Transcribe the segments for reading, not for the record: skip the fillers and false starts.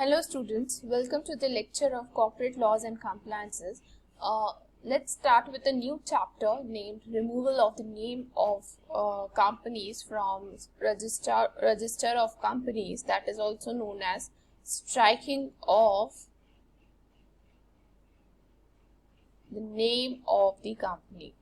Hello students, welcome to the lecture of Corporate Laws and Compliances. Let's start with a new chapter named Removal of the Name of Companies from Register of Companies, that is also known as striking of the name of the company.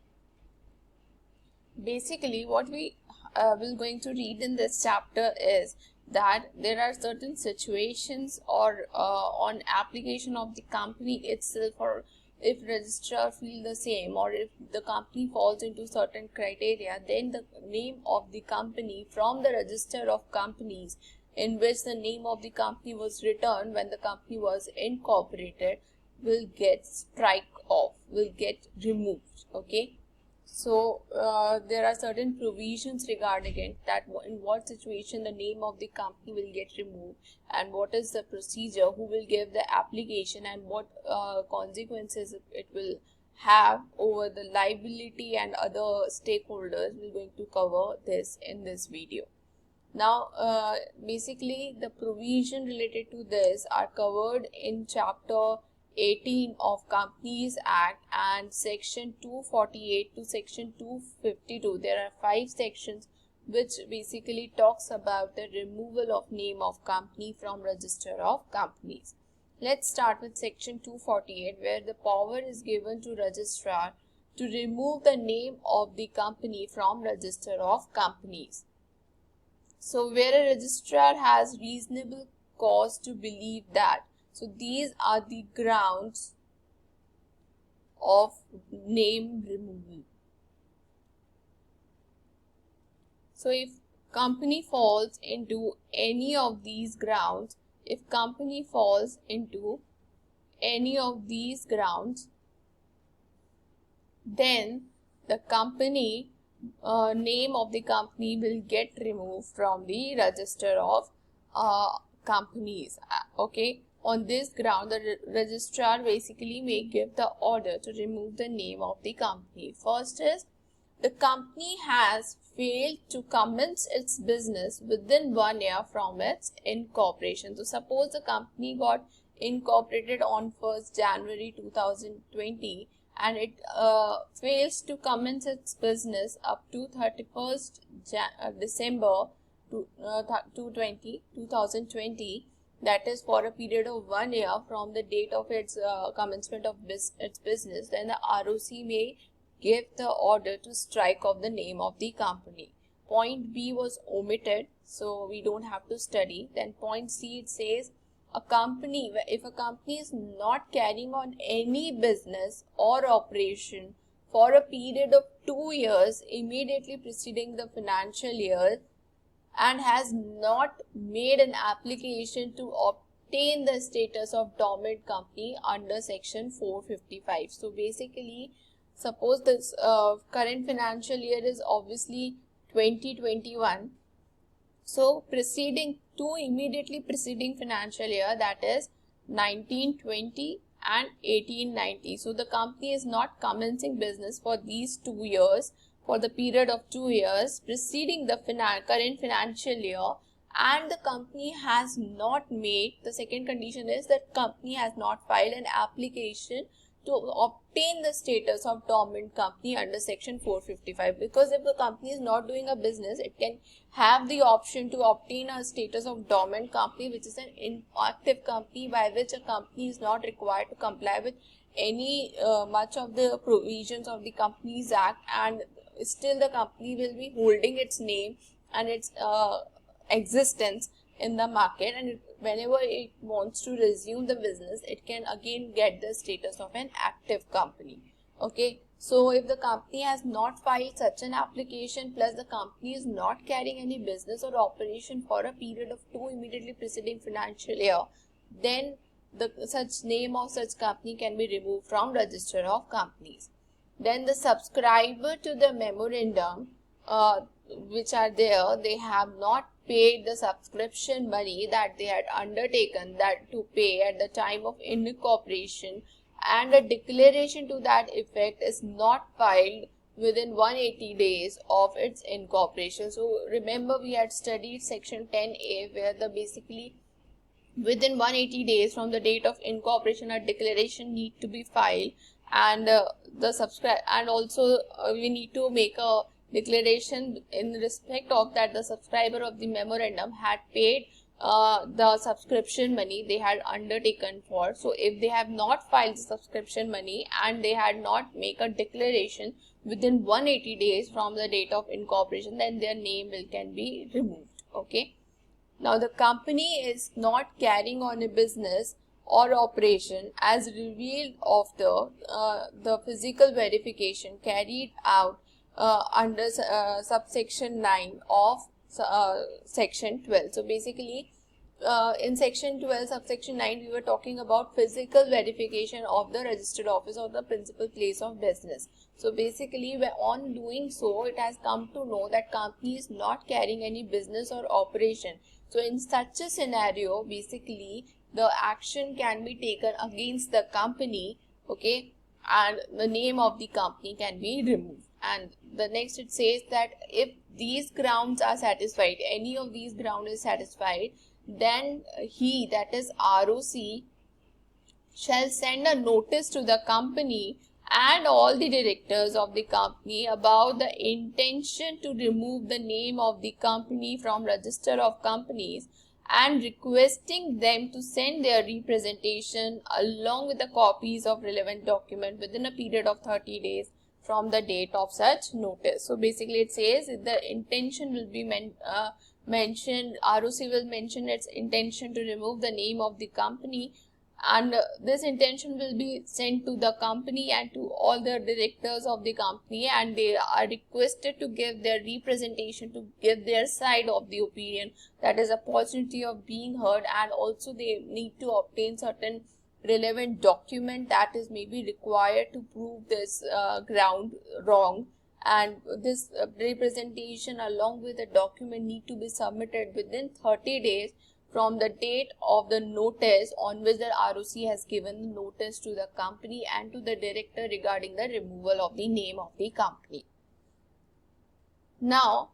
Basically, what we will going to read in this chapter is that there are certain situations or on application of the company itself, or if registrar feel the same, or if the company falls into certain criteria, then the name of the company from the register of companies in which the name of the company was written when the company was incorporated will get will get removed. Okay. So there are certain provisions regarding it, that in what situation the name of the company will get removed, and what is the procedure, who will give the application, and what consequences it will have over the liability and other stakeholders. We're going to cover this in this video. Now basically the provision related to this are covered in chapter 18 of Companies Act and section 248 to section 252. There are 5 sections which basically talks about the removal of name of company from register of companies. Let's start with section 248, where the power is given to registrar to remove the name of the company from register of companies. So where a registrar has reasonable cause to believe that, so these are the grounds of name removal. So if company falls into any of these grounds, then the company name of the company will get removed from the register of companies. Okay. On this ground, the registrar basically may give the order to remove the name of the company. First is, the company has failed to commence its business within 1 year from its incorporation. So suppose the company got incorporated on 1st January 2020 and it fails to commence its business up to 31st December 2020, that is for a period of 1 year from the date of its commencement of its business, then the ROC may give the order to strike off the name of the company. Point B was omitted, so we don't have to study. Then point C, it says if a company is not carrying on any business or operation for a period of 2 years immediately preceding the financial year, and has not made an application to obtain the status of dormant company under section 455. So basically, suppose this current financial year is obviously 2021. So immediately preceding financial year, that is 1920 and 1890. So the company is not commencing business for these 2 years, for the period of 2 years preceding the current financial year, and the company has not made, the second condition is that company has not filed an application to obtain the status of dormant company under section 455, because if the company is not doing a business, it can have the option to obtain a status of dormant company, which is an inactive company, by which a company is not required to comply with any much of the provisions of the Companies Act, and still the company will be holding its name and its existence in the market, and whenever it wants to resume the business, it can again get the status of an active company. Okay, so if the company has not filed such an application, plus the company is not carrying any business or operation for a period of 2 immediately preceding financial year, then the such name of such company can be removed from register of companies. Then the subscriber to the memorandum which are there, they have not paid the subscription money that they had undertaken that to pay at the time of incorporation, and a declaration to that effect is not filed within 180 days of its incorporation. So remember, we had studied section 10A, where the basically within 180 days from the date of incorporation, a declaration need to be filed, and also we need to make a declaration in respect of that the subscriber of the memorandum had paid the subscription money they had undertaken for. So if they have not filed the subscription money and they had not make a declaration within 180 days from the date of incorporation, then their name can be removed. Okay. Now the company is not carrying on a business or operation as revealed of the physical verification carried out under subsection 9 of section 12. So basically in section 12 subsection 9 we were talking about physical verification of the registered office or the principal place of business. So basically on doing so, it has come to know that company is not carrying any business or operation. So in such a scenario, basically the action can be taken against the company, okay, and the name of the company can be removed. And the next it says that if these grounds are satisfied, any of these grounds is satisfied, then he, that is ROC, shall send a notice to the company and all the directors of the company about the intention to remove the name of the company from register of companies, and requesting them to send their representation along with the copies of relevant document within a period of 30 days from the date of such notice. So basically it says the intention will be mentioned, ROC will mention its intention to remove the name of the company, and this intention will be sent to the company and to all the directors of the company, and they are requested to give their representation, to give their side of the opinion, that is opportunity of being heard, and also they need to obtain certain relevant document that is maybe required to prove this ground wrong, and this representation along with the document need to be submitted within 30 days from the date of the notice on which the ROC has given the notice to the company and to the director regarding the removal of the name of the company. Now,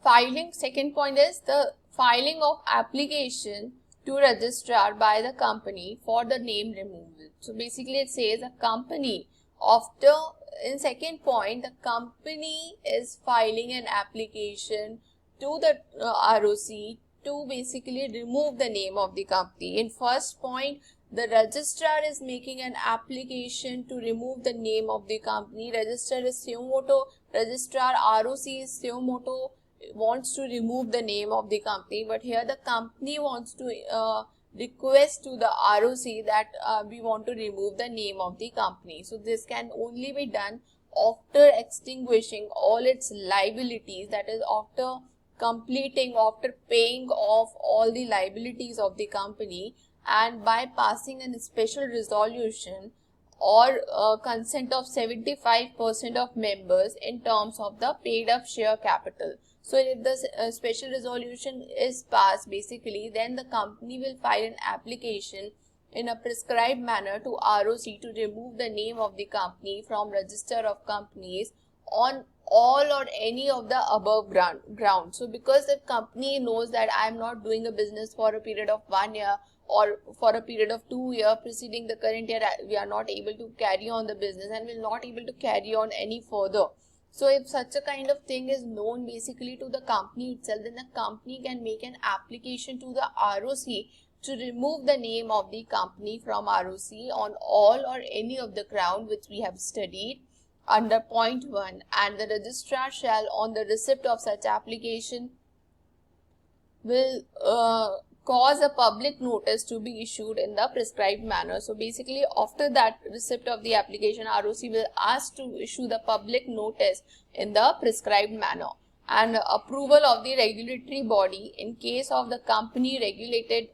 filing, second point is the filing of application to registrar by the company for the name removal. So basically it says a company after, in second point, the company is filing an application to the ROC to basically remove the name of the company. In first point, the registrar is making an application to remove the name of the company. Registrar is suo motu, registrar ROC is suo motu, wants to remove the name of the company, but here the company wants to request to the ROC that we want to remove the name of the company. So this can only be done after extinguishing all its liabilities, that is after completing, after paying off all the liabilities of the company, and by passing a special resolution or consent of 75% of members in terms of the paid up share capital. So if the special resolution is passed, basically then the company will file an application in a prescribed manner to ROC to remove the name of the company from register of companies on all or any of the above ground. So because the company knows that I am not doing a business for a period of 1 year or for a period of 2 years preceding the current year, we are not able to carry on the business and will not able to carry on any further. So if such a kind of thing is known basically to the company itself, then the company can make an application to the ROC to remove the name of the company from ROC on all or any of the ground which we have studied under point 1, and the registrar shall on the receipt of such application will cause a public notice to be issued in the prescribed manner. So basically after that receipt of the application, ROC will ask to issue the public notice in the prescribed manner, and approval of the regulatory body in case of the company regulated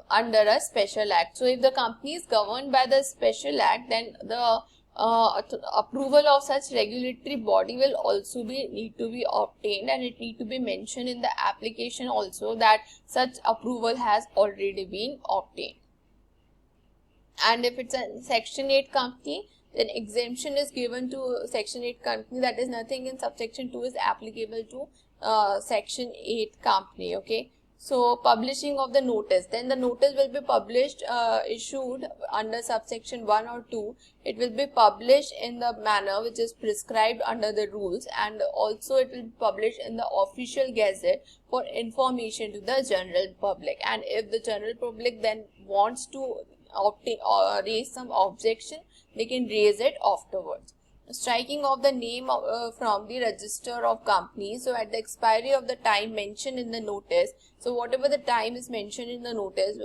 under a special act. So if the company is governed by the special act, then the approval of such regulatory body will also need to be obtained, and it need to be mentioned in the application also that such approval has already been obtained. And if it's a section 8 company, then exemption is given to section 8 company, that is nothing in subsection 2 is applicable to section 8 company. Okay, So publishing of the notice, then the notice will be published, issued under subsection 1 or 2. It will be published in the manner which is prescribed under the rules, and also it will be published in the official gazette for information to the general public. And if the general public then wants to obtain or raise some objection, they can raise it afterwards. Striking of the name from the register of companies. So at the expiry of the time mentioned in the notice, so whatever the time is mentioned in the notice,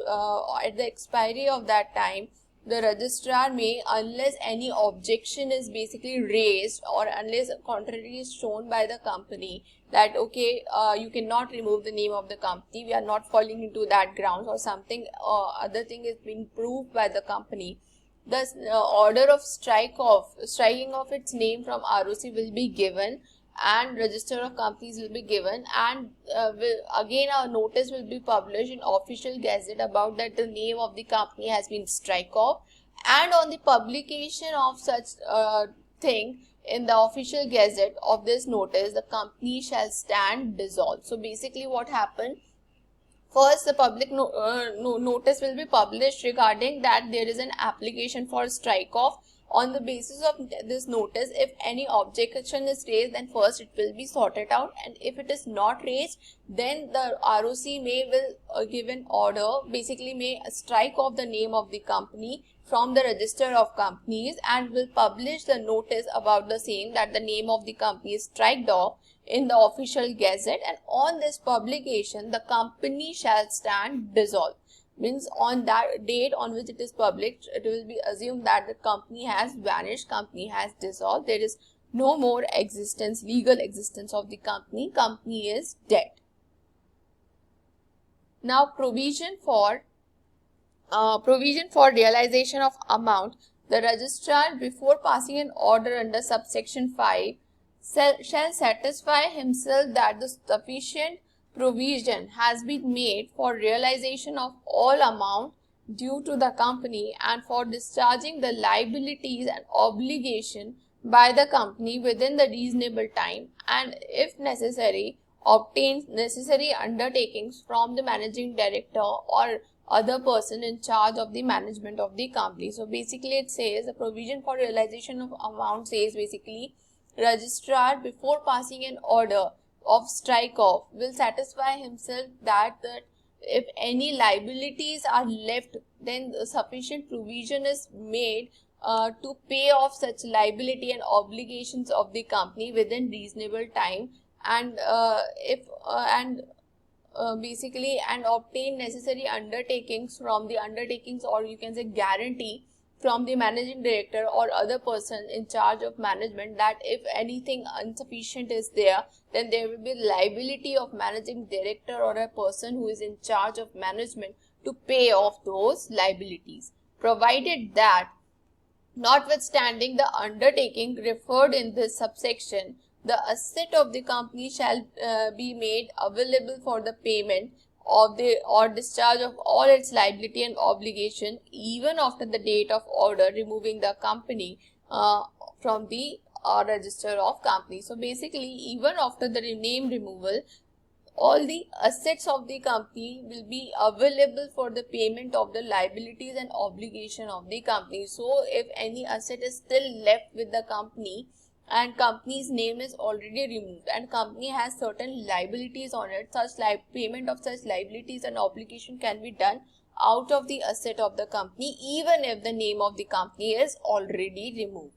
at the expiry of that time, the registrar may, unless any objection is basically raised or unless contrary is shown by the company that okay, you cannot remove the name of the company, we are not falling into that grounds, or something other thing is being proved by the company, the order of striking of its name from ROC will be given, and register of companies will be given, and again a notice will be published in official gazette about that the name of the company has been strike off, and on the publication of such thing in the official gazette of this notice, the company shall stand dissolved. So basically what happened, first, the public notice will be published regarding that there is an application for strike off. On the basis of this notice, if any objection is raised, then first it will be sorted out, and if it is not raised, then the ROC will give an order, basically may strike off the name of the company from the register of companies, and will publish the notice about the same, that the name of the company is striked off in the official gazette, and on this publication the company shall stand dissolved. Means on that date on which it is published, it will be assumed that the company has vanished, company has dissolved, there is no more existence, legal existence of the company, company is dead. Now provision for realization of amount. The registrar, before passing an order under subsection 5, shall satisfy himself that the sufficient provision has been made for realization of all amount due to the company and for discharging the liabilities and obligation by the company within the reasonable time, and if necessary obtains necessary undertakings from the managing director or other person in charge of the management of the company. So basically it says the provision for realization of amount says basically registrar, before passing an order of strike off, will satisfy himself that if any liabilities are left, then sufficient provision is made to pay off such liability and obligations of the company within reasonable time, and basically and obtain necessary undertakings from the undertakings, or you can say guarantee from the managing director or other person in charge of management, that if anything insufficient is there, then there will be liability of managing director or a person who is in charge of management to pay off those liabilities, provided that notwithstanding the undertaking referred in this subsection, the asset of the company shall be made available for the payment of the or discharge of all its liability and obligation even after the date of order removing the company from the register of company. So basically, even after the name removal, all the assets of the company will be available for the payment of the liabilities and obligation of the company. So if any asset is still left with the company and company's name is already removed and company has certain liabilities on it, such payment of such liabilities and obligation can be done out of the asset of the company even if the name of the company is already removed.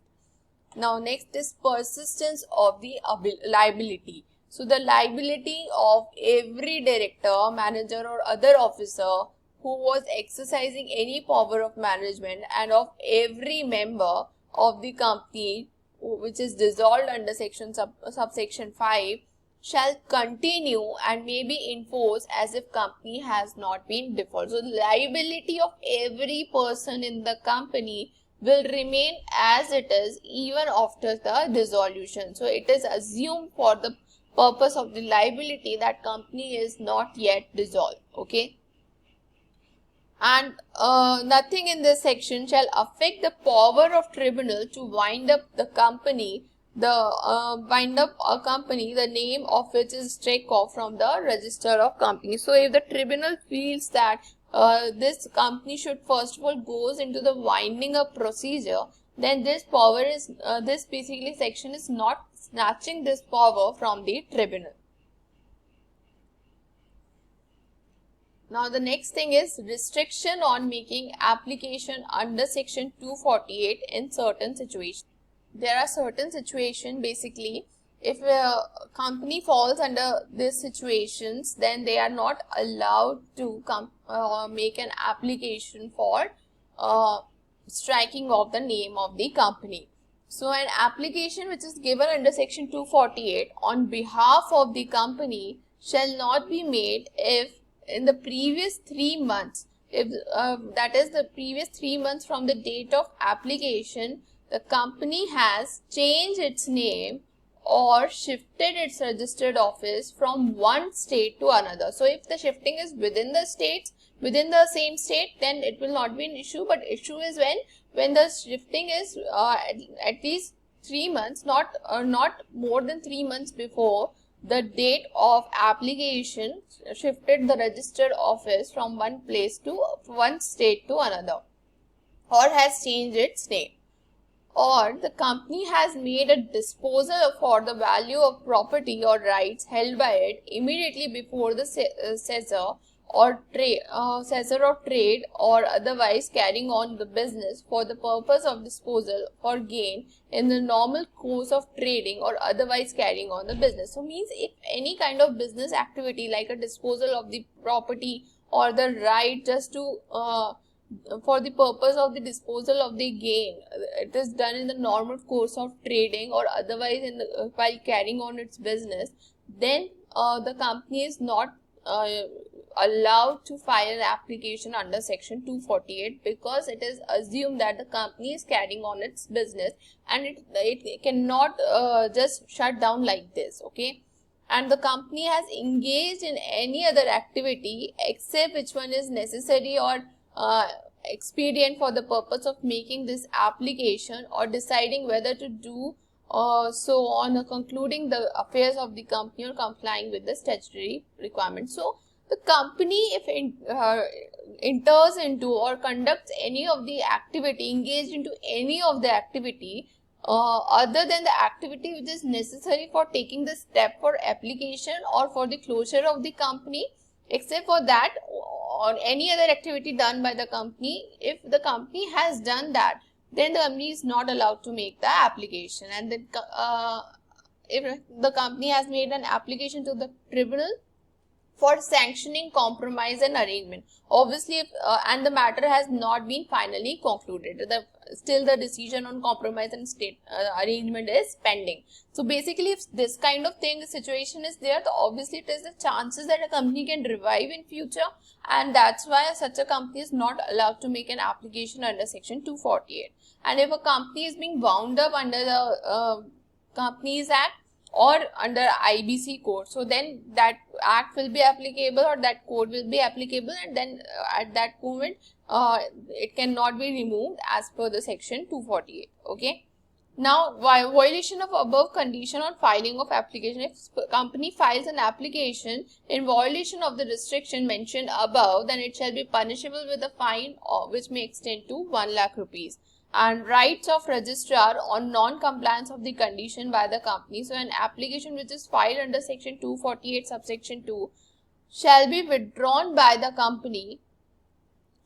Now next is persistence of the liability. So the liability of every director, manager or other officer who was exercising any power of management and of every member of the company which is dissolved under subsection 5 shall continue and may be enforced as if company has not been default. So liability of every person in the company will remain as it is even after the dissolution. So it is assumed for the purpose of the liability that company is not yet dissolved. Okay. And nothing in this section shall affect the power of tribunal to wind up the company wind up a company, the name of which is struck off from the register of company. So if the tribunal feels that this company should first of all goes into the winding up procedure, then this power is this basically section is not snatching this power from the tribunal. Now the next thing is restriction on making application under section 248 in certain situations. There are certain situations, basically if a company falls under these situations, then they are not allowed to make an application for striking off the name of the company. So an application which is given under section 248 on behalf of the company shall not be made if in the previous 3 months, if that is the previous 3 months from the date of application, the company has changed its name or shifted its registered office from one state to another. So if the shifting is within the states, within the same state, then it will not be an issue. But issue is when the shifting is at least 3 months, not more than 3 months before the date of application, shifted the registered office from one place to one state to another, or has changed its name, or the company has made a disposal for the value of property or rights held by it immediately before the cessor of trade or otherwise carrying on the business for the purpose of disposal for gain in the normal course of trading or otherwise carrying on the business. So means if any kind of business activity like a disposal of the property or the right just to for the purpose of the disposal of the gain, it is done in the normal course of trading or otherwise in the, while carrying on its business, then the company is not allowed to file an application under section 248, because it is assumed that the company is carrying on its business and it cannot just shut down like this, okay. And the company has engaged in any other activity except which one is necessary or expedient for the purpose of making this application or deciding whether to do so on concluding the affairs of the company or complying with the statutory requirements. So the company, if enters into or conducts any of the activity, engaged into any of the activity other than the activity which is necessary for taking the step for application or for the closure of the company, except for that or any other activity done by the company, if the company has done that, then the company is not allowed to make the application. And then if the company has made an application to the tribunal for sanctioning compromise and arrangement, obviously if and the matter has not been finally concluded, still the decision on compromise and state arrangement is pending. So basically if this kind of thing situation is there, obviously it is the chances that a company can revive in future, and that's why such a company is not allowed to make an application under section 248. And if a company is being wound up under the Companies Act or under IBC code, so then that act will be applicable or that code will be applicable, and then at that moment it cannot be removed as per the section 248, okay. Now, violation of above condition on filing of application. If company files an application in violation of the restriction mentioned above, then it shall be punishable with a fine which may extend to 1 lakh rupees. And rights of registrar on non-compliance of the condition by the company. So an application which is filed under section 248 subsection 2 shall be withdrawn by the company.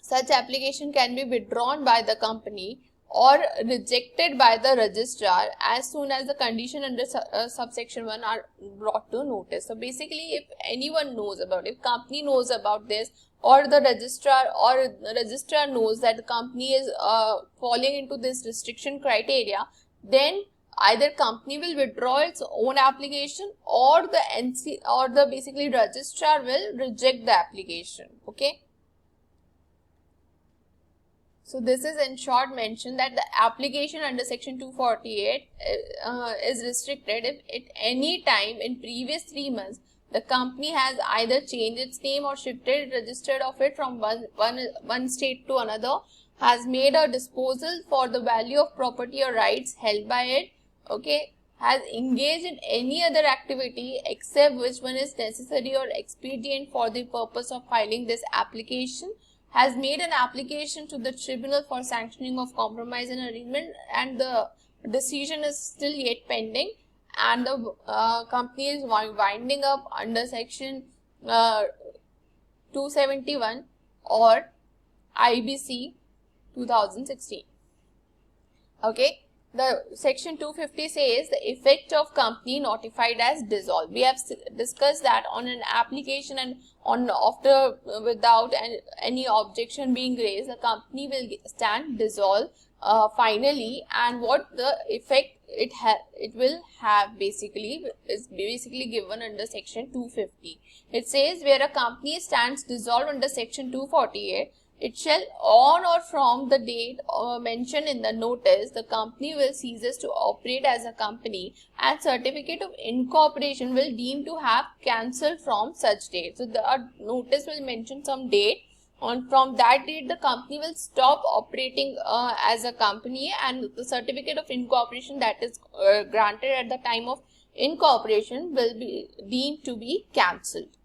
Such application can be withdrawn by the company or rejected by the registrar as soon as the condition under subsection 1 are brought to notice. So basically if anyone knows about it, if company knows about this, or the registrar knows that the company is falling into this restriction criteria, then either company will withdraw its own application or the basically registrar will reject the application, okay. So this is in short mentioned that the application under section 248 is restricted if at any time in previous 3 months the company has either changed its name or shifted registered of it from one state to another, has made a disposal for the value of property or rights held by it, okay, has engaged in any other activity except which one is necessary or expedient for the purpose of filing this application, has made an application to the tribunal for sanctioning of compromise and arrangement, and the decision is still yet pending, and the company is winding up under section 271 or IBC 2016. Okay, the section 250 says the effect of company notified as dissolved. We have discussed that on an application and on after without any objection being raised, the company will stand dissolved finally, and what the effect it will have basically is basically given under section 250. It says where a company stands dissolved under section 248, it shall on or from the date mentioned in the notice, the company will ceases to operate as a company, and certificate of incorporation will deem to have cancelled from such date. So the notice will mention some date. From that date, the company will stop operating as a company, and the certificate of incorporation that is granted at the time of incorporation will be deemed to be cancelled.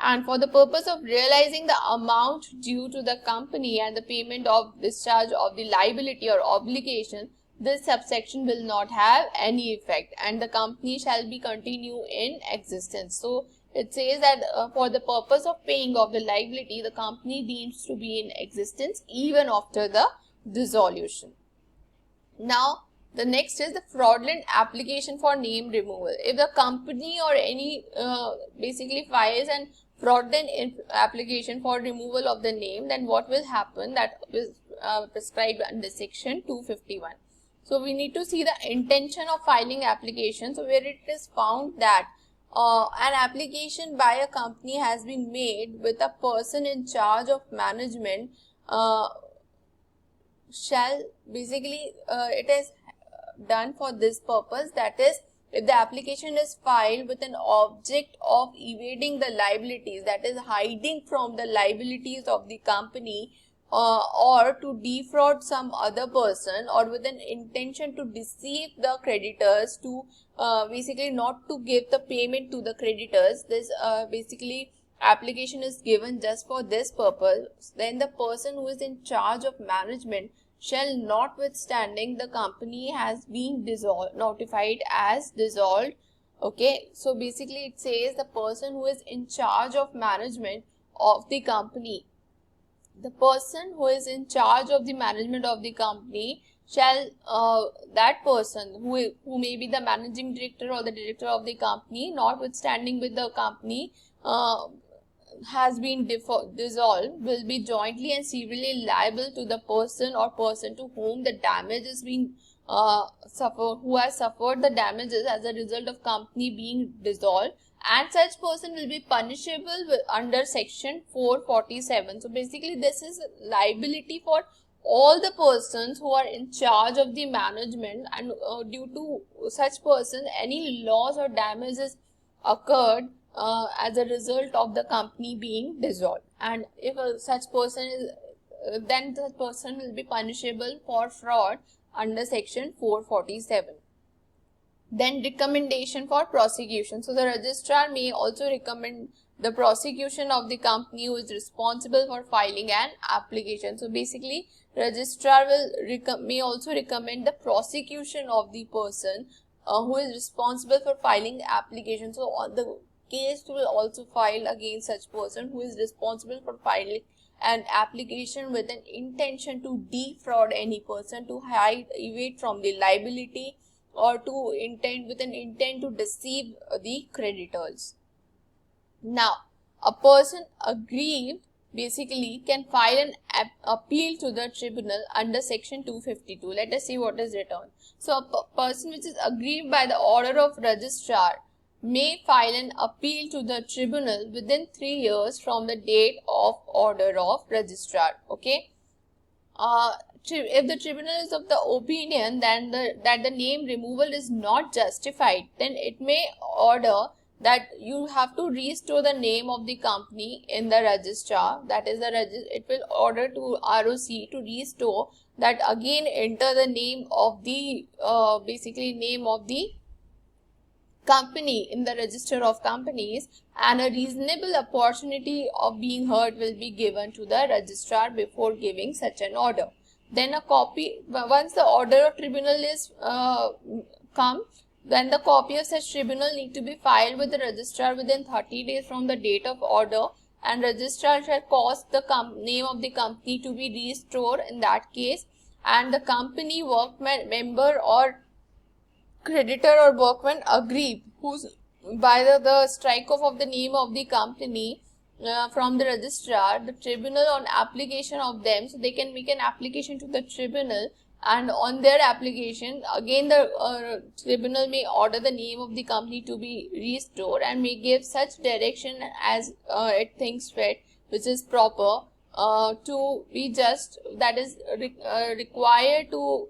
And for the purpose of realizing the amount due to the company and the payment of discharge of the liability or obligation, this subsection will not have any effect, and the company shall be continue in existence. So it says that for the purpose of paying of the liability, the company deems to be in existence even after the dissolution. Now, the next is the fraudulent application for name removal. If the company or any basically files an fraudulent application for removal of the name, then what will happen? That is prescribed under section 251. So we need to see the intention of filing application. So where it is found that an application by a company has been made with a person in charge of management shall basically it is done for this purpose, that is if the application is filed with an object of evading the liabilities, that is hiding from the liabilities of the company, or to defraud some other person, or with an intention to deceive the creditors, to basically not to give the payment to the creditors, this basically application is given just for this purpose, then the person who is in charge of management shall, notwithstanding the company has been dissolved, notified as dissolved. Okay, so basically it says the person who is in charge of management of the company, the person who is in charge of the management of the company shall, that person who may be the managing director or the director of the company, notwithstanding with the company has been dissolved, will be jointly and severally liable to the person or person to whom the damage is being who has suffered the damages as a result of company being dissolved, and such person will be punishable under section 447. So basically this is liability for all the persons who are in charge of the management, and due to such person any loss or damages occurred as a result of the company being dissolved, and if such person is then the person will be punishable for fraud under section 447. Then recommendation for prosecution. So the registrar may also recommend the prosecution of the company who is responsible for filing an application. So basically registrar will may also recommend the prosecution of the person who is responsible for filing application. So the case will also file against such person who is responsible for filing an application with an intention to defraud any person, to hide, evade from the liability, or to with an intent to deceive the creditors. Now, a person aggrieved basically can file an appeal to the tribunal under section 252. Let us see what is written. So, a person which is aggrieved by the order of registrar may file an appeal to the tribunal within 3 years from the date of order of registrar. Okay. If the tribunal is of the opinion that the name removal is not justified, then it may order that you have to restore the name of the company in the registrar. That is it will order to ROC to restore that, again enter the name of the basically name of the company in the register of companies, and a reasonable opportunity of being heard will be given to the registrar before giving such an order. Then a copy, once the order of tribunal is come, then the copy of such tribunal need to be filed with the registrar within 30 days from the date of order, and registrar shall cause the name of the company to be restored in that case, and the company workman, member or creditor or workman aggrieved whose by the strike off of the name of the company from the registrar, the tribunal on application of them, so they can make an application to the tribunal, and on their application again the tribunal may order the name of the company to be restored and may give such direction as it thinks fit, which is proper to be just, that is required to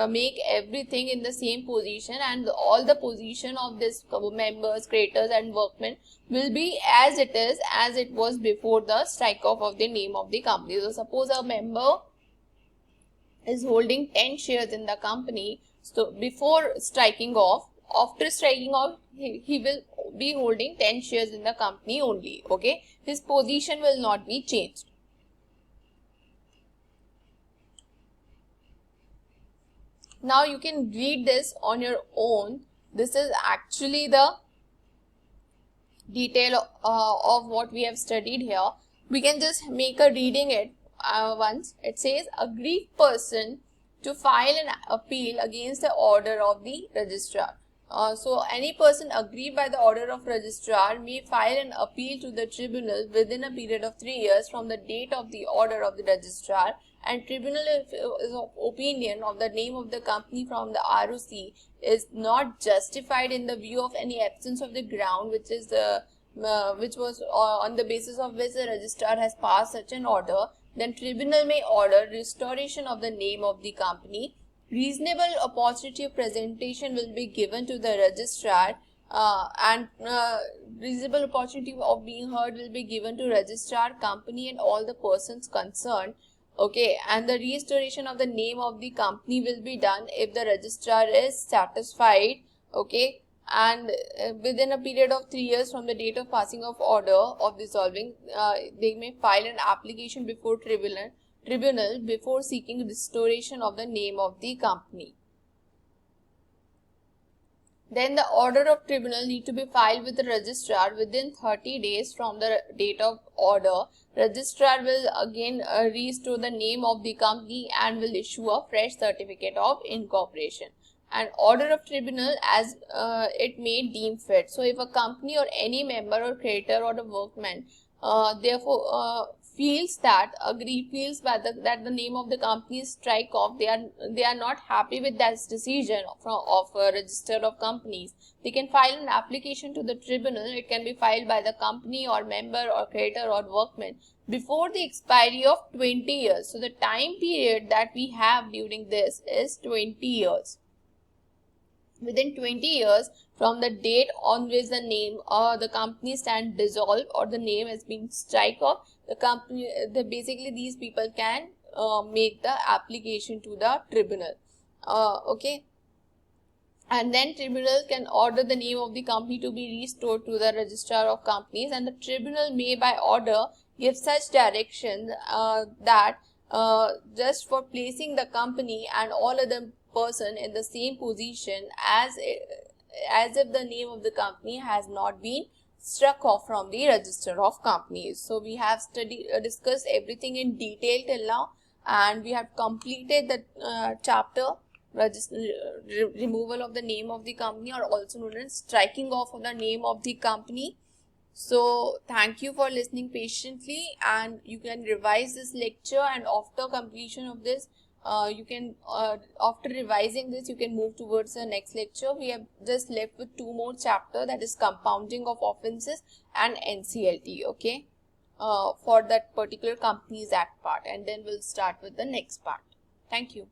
make everything in the same position, and all the position of this members, creditors and workmen will be as it was before the strike off of the name of the company. So suppose a member is holding 10 shares in the company, so before striking off, after striking off he will be holding 10 shares in the company only. Okay, his position will not be changed. Now you can read this on your own. This is actually the detail of what we have studied here. We can just make a reading it once. It says aggrieved person to file an appeal against the order of the registrar. So any person aggrieved by the order of registrar may file an appeal to the tribunal within a period of 3 years from the date of the order of the registrar, and tribunal is of opinion of the name of the company from the ROC is not justified in the view of any absence of the ground which is which was on the basis of which the registrar has passed such an order, then tribunal may order restoration of the name of the company. Reasonable opportunity of presentation will be given to the registrar, and reasonable opportunity of being heard will be given to registrar, company and all the persons concerned. Okay, and the restoration of the name of the company will be done if the registrar is satisfied. Okay, and within a period of 3 years from the date of passing of order of dissolving, they may file an application before tribunal before seeking restoration of the name of the company. Then the order of tribunal need to be filed with the registrar within 30 days from the date of order. Registrar will again restore the name of the company and will issue a fresh certificate of incorporation. And order of tribunal as it may deem fit. So if a company or any member or creditor or a workman therefore feels that feels by that the name of the company is strike off, they are not happy with that decision of a register of companies, they can file an application to the tribunal. It can be filed by the company or member or creditor or workman before the expiry of 20 years. So the time period that we have during this is 20 years. Within 20 years from the date on which the name or the company stand dissolved or the name has been strike off, the company, basically these people can make the application to the tribunal. Okay, and then tribunal can order the name of the company to be restored to the registrar of companies, and the tribunal may by order give such direction that just for placing the company and all other person in the same position as if the name of the company has not been struck off from the register of companies. So we have discussed everything in detail till now, and we have completed the chapter removal of the name of the company, or also known as striking off of the name of the company. So thank you for listening patiently, and you can revise this lecture, and after completion of this you can after revising this you can move towards the next lecture. We have just left with 2 more chapters, that is compounding of offences and NCLT, okay, for that particular Companies Act part, and then we'll start with the next part. Thank you.